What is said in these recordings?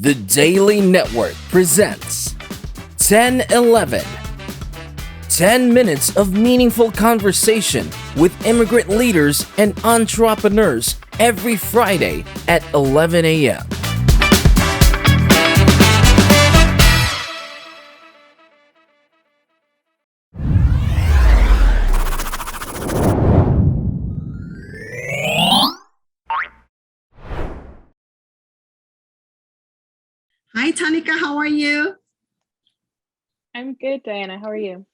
The Daily Network presents 1011. 10 minutes of meaningful conversation with immigrant leaders and entrepreneurs every Friday at 11 a.m. Hi, Tanika. How are you? I'm good, Diana. How are you?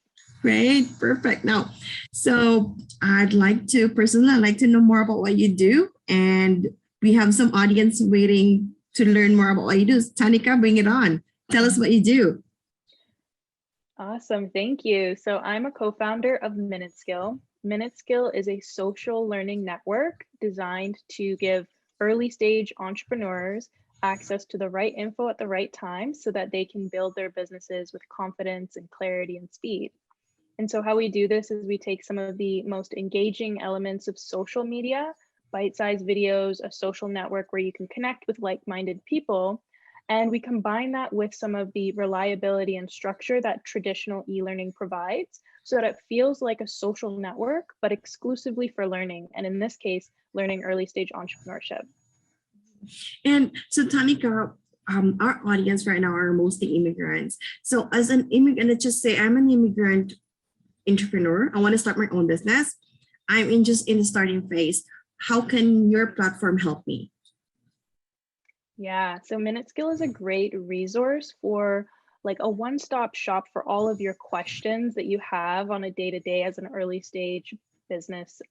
Great. Perfect. Now, so I'd like to know more about what you do. And we have some audience waiting to learn more about what you do. Tanika, bring it on. Tell us what you do. Awesome. Thank you. So I'm a co-founder of MinuteSkill. MinuteSkill is a social learning network designed to give early stage entrepreneurs access to the right info at the right time so that they can build their businesses with confidence and clarity and speed. And so how we do this is we take some of the most engaging elements of social media, bite-sized videos, a social network where you can connect with like-minded people, and we combine that with some of the reliability and structure that traditional e-learning provides so that it feels like a social network, but exclusively for learning. And in this case, learning early stage entrepreneurship. And so, Tanika, our audience right now are mostly immigrants. So as an immigrant, let's just say I'm an immigrant entrepreneur. I want to start my own business. I'm just in the starting phase. How can your platform help me? Yeah, so MinuteSkill is a great resource for like a one-stop shop for all of your questions that you have on a day-to-day as an early stage business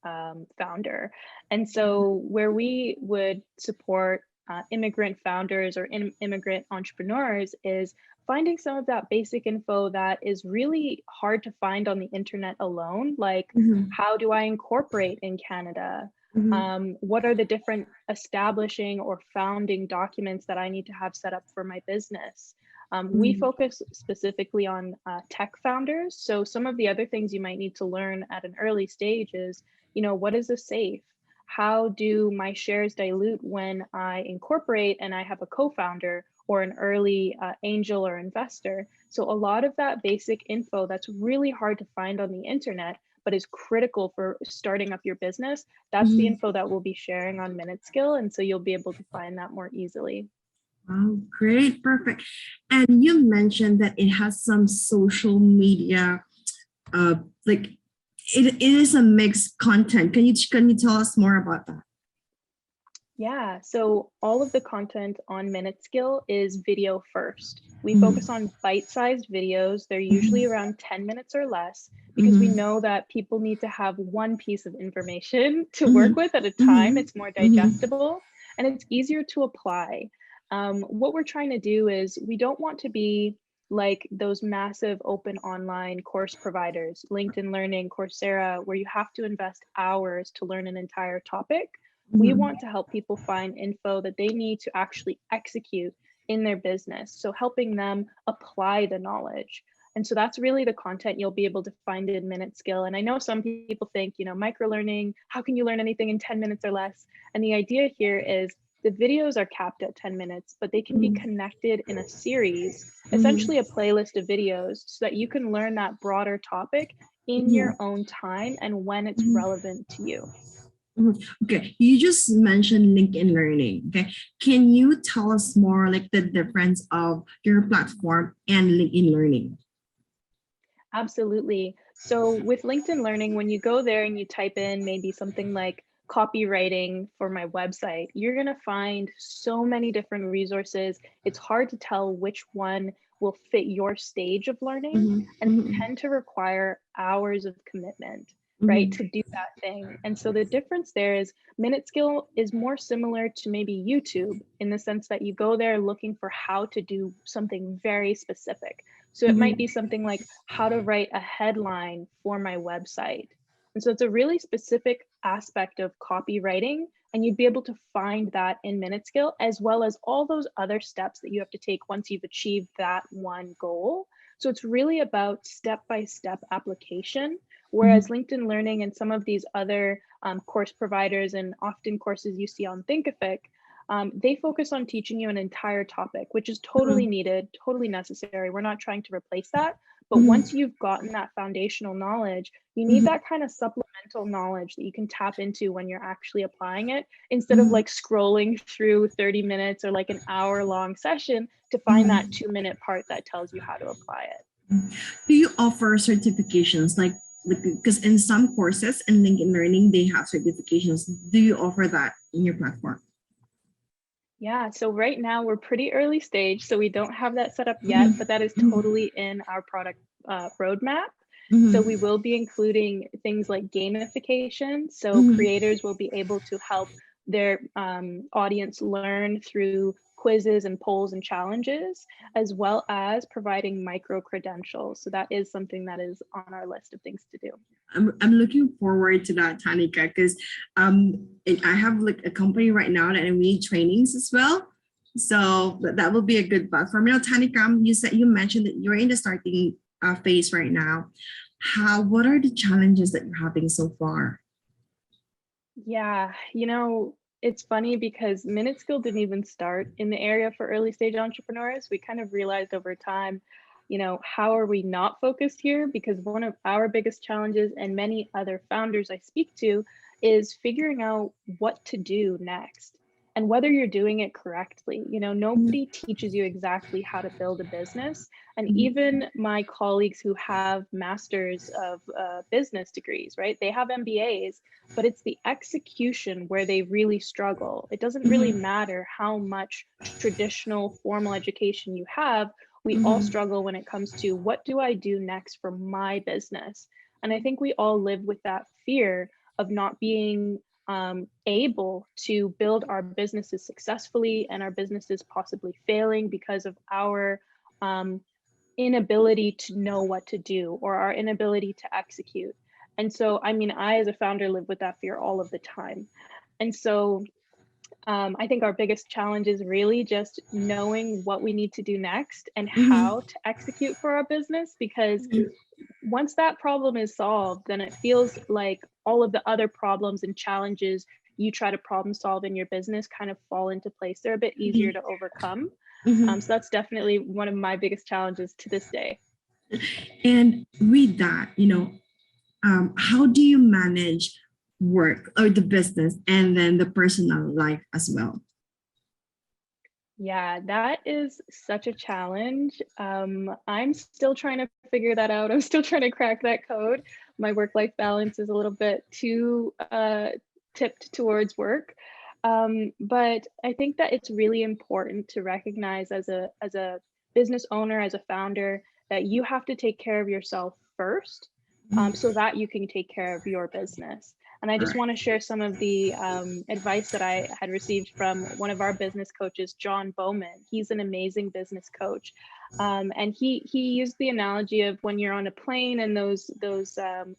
founder. And so where we would support immigrant founders or immigrant entrepreneurs is finding some of that basic info that is really hard to find on the internet alone, like how do I incorporate in Canada? What are the different establishing or founding documents that I need to have set up for my business? We focus specifically on tech founders. So some of the other things you might need to learn at an early stage is, what is a safe? How do my shares dilute when I incorporate and I have a co-founder or an early angel or investor? So a lot of that basic info that's really hard to find on the internet, but is critical for starting up your business. That's the info that we'll be sharing on MinuteSkill. And so you'll be able to find that more easily. Oh, great. Perfect. And you mentioned that it has some social media, like it is a mixed content. Can you tell us more about that? Yeah, so all of the content on MinuteSkill is video first. We focus on bite-sized videos. They're usually around 10 minutes or less because we know that people need to have one piece of information to work with at a time. It's more digestible and it's easier to apply. What we're trying to do is we don't want to be like those massive open online course providers, LinkedIn Learning, Coursera, where you have to invest hours to learn an entire topic. We want to help people find info that they need to actually execute in their business. So helping them apply the knowledge. And so that's really the content you'll be able to find in MinuteSkill. And I know some people think, micro learning, how can you learn anything in 10 minutes or less? And the idea here is the videos are capped at 10 minutes, but they can be connected in a series, essentially a playlist of videos, so that you can learn that broader topic in your own time and when it's relevant to you. Okay, you just mentioned LinkedIn Learning. Okay, can you tell us more like the difference of your platform and LinkedIn Learning? Absolutely. So with LinkedIn Learning, when you go there and you type in maybe something like copywriting for my website, you're going to find so many different resources. It's hard to tell which one will fit your stage of learning and tend to require hours of commitment, right, to do that thing. And so the difference there is MinuteSkill is more similar to maybe YouTube in the sense that you go there looking for how to do something very specific. So it might be something like how to write a headline for my website. And so it's a really specific aspect of copywriting, and you'd be able to find that in MinuteSkill, as well as all those other steps that you have to take once you've achieved that one goal. So it's really about step-by-step application, whereas LinkedIn Learning and some of these other course providers and often courses you see on Thinkific, They focus on teaching you an entire topic, which is totally needed, totally necessary. We're not trying to replace that. But once you've gotten that foundational knowledge, you need that kind of supplemental knowledge that you can tap into when you're actually applying it, instead of like scrolling through 30 minutes or like an hour-long session to find that 2-minute part that tells you how to apply it. Do you offer certifications like because in some courses in LinkedIn Learning they have certifications? Do you offer that in your platform? Yeah, so right now we're pretty early stage, so we don't have that set up yet, but that is totally in our product roadmap. So we will be including things like gamification. So creators will be able to help their audience learn through quizzes and polls and challenges, as well as providing micro credentials. So that is something that is on our list of things to do. I'm looking forward to that, Tanika, because I have like a company right now that I need trainings as well. So that will be a good platform. Now, Tanika, you mentioned that you're in the starting phase right now. What are the challenges that you're having so far? Yeah, it's funny because Minute Skill didn't even start in the area for early stage entrepreneurs. We kind of realized over time, how are we not focused here? Because one of our biggest challenges, and many other founders I speak to, is figuring out what to do next and whether you're doing it correctly. Nobody teaches you exactly how to build a business. And even my colleagues who have masters of business degrees, right? They have MBAs, but it's the execution where they really struggle. It doesn't really matter how much traditional formal education you have. We all struggle when it comes to what do I do next for my business? And I think we all live with that fear of not being able to build our businesses successfully, and our businesses possibly failing because of our inability to know what to do or our inability to execute. And so, I as a founder live with that fear all of the time. And so I think our biggest challenge is really just knowing what we need to do next and how to execute for our business, because once that problem is solved, then it feels like all of the other problems and challenges you try to problem solve in your business kind of fall into place. They're a bit easier to overcome. So that's definitely one of my biggest challenges to this day. And with that, how do you manage work or the business and then the personal life as well? Yeah, that is such a challenge. I'm still trying to figure that out. I'm still trying to crack that code. My work-life balance is a little bit too tipped towards work. But I think that it's really important to recognize as a business owner, as a founder, that you have to take care of yourself first, so that you can take care of your business. And I just want to share some of the advice that I had received from one of our business coaches, John Bowman. He's an amazing business coach. And he used the analogy of when you're on a plane and those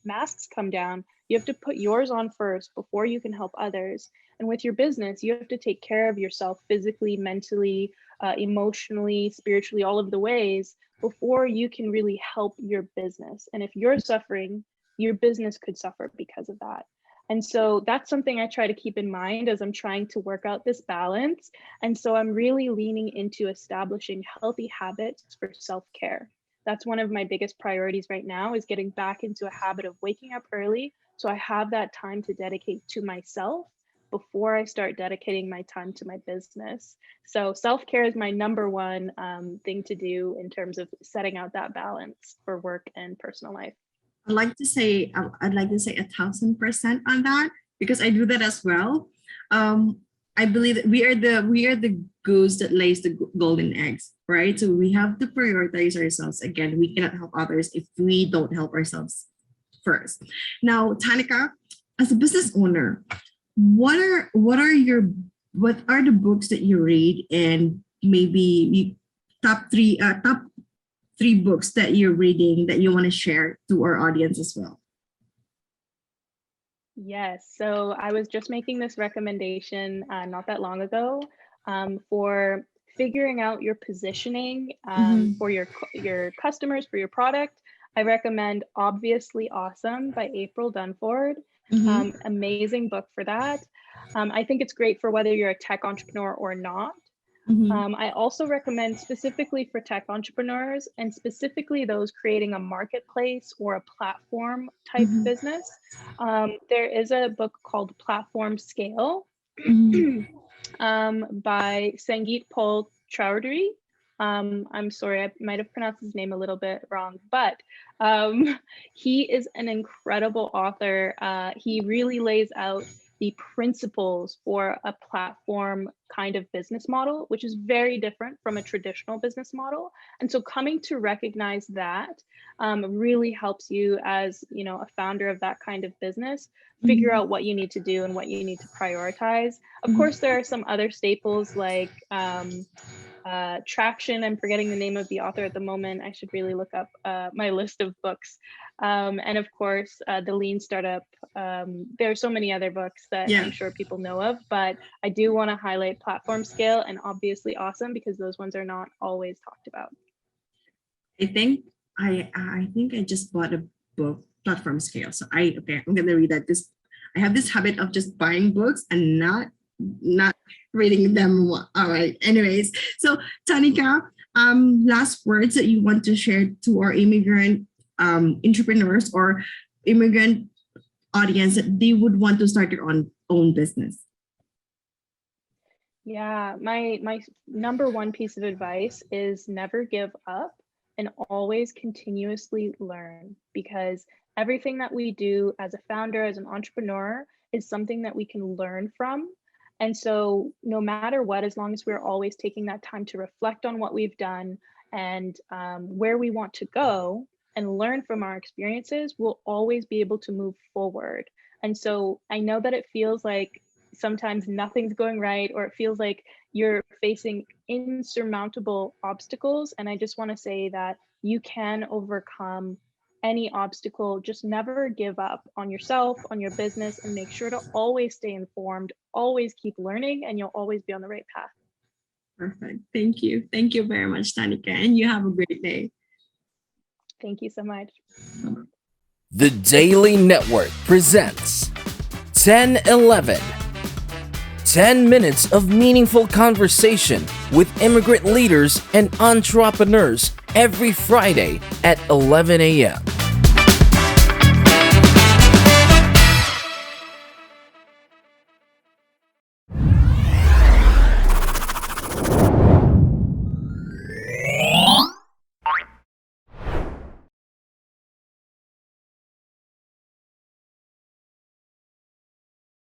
masks come down, you have to put yours on first before you can help others. And with your business, you have to take care of yourself physically, mentally, emotionally, spiritually, all of the ways before you can really help your business. And if you're suffering, your business could suffer because of that. And so that's something I try to keep in mind as I'm trying to work out this balance. And so I'm really leaning into establishing healthy habits for self-care. That's one of my biggest priorities right now, is getting back into a habit of waking up early so I have that time to dedicate to myself before I start dedicating my time to my business. So self-care is my number one thing to do in terms of setting out that balance for work and personal life. I'd like to say 1,000% on that, because I do that as well. I believe that we are the goose that lays the golden eggs, right? So we have to prioritize ourselves. Again, we cannot help others if we don't help ourselves first. Now, Tanika, as a business owner, what are the books that you read, and maybe top three books that you're reading that you want to share to our audience as well? Yes, so I was just making this recommendation not that long ago for figuring out your positioning for your customers, for your product. I recommend Obviously Awesome by April Dunford. Amazing book for that. I think it's great for whether you're a tech entrepreneur or not. I also recommend specifically for tech entrepreneurs and specifically those creating a marketplace or a platform type business. There is a book called Platform Scale by Sangeet Paul Chowdhury. I'm sorry, I might have pronounced his name a little bit wrong, but he is an incredible author. He really lays out the principles for a platform kind of business model, which is very different from a traditional business model. And so coming to recognize that really helps you as, you know, a founder of that kind of business, figure out what you need to do and what you need to prioritize. Of course, there are some other staples like Traction. I'm forgetting the name of the author at the moment. I should really look up my list of books. And of course, The Lean Startup. There are so many other books that I'm sure people know of, but I do want to highlight Platform Scale and Obviously Awesome because those ones are not always talked about. I think I just bought a book, Platform Scale. So I'm gonna read that. I have this habit of just buying books and not reading them. All right. Anyways, so Tanika, last words that you want to share to our immigrant entrepreneurs or immigrant audience that they would want to start their own business. Yeah, my number one piece of advice is never give up and always continuously learn, because everything that we do as a founder, as an entrepreneur, is something that we can learn from. And so no matter what, as long as we're always taking that time to reflect on what we've done and where we want to go and learn from our experiences, we'll always be able to move forward. And so I know that it feels like sometimes nothing's going right, or it feels like you're facing insurmountable obstacles. And I just want to say that you can overcome any obstacle. Just never give up on yourself, on your business, and make sure to always stay informed, always keep learning, and you'll always be on the right path. Perfect. Thank you. Thank you very much, Tanika. And you have a great day. Thank you so much. The D.A.I.L.Y Network presents 10-11. 10 minutes of meaningful conversation with immigrant leaders and entrepreneurs every Friday at 11 a.m.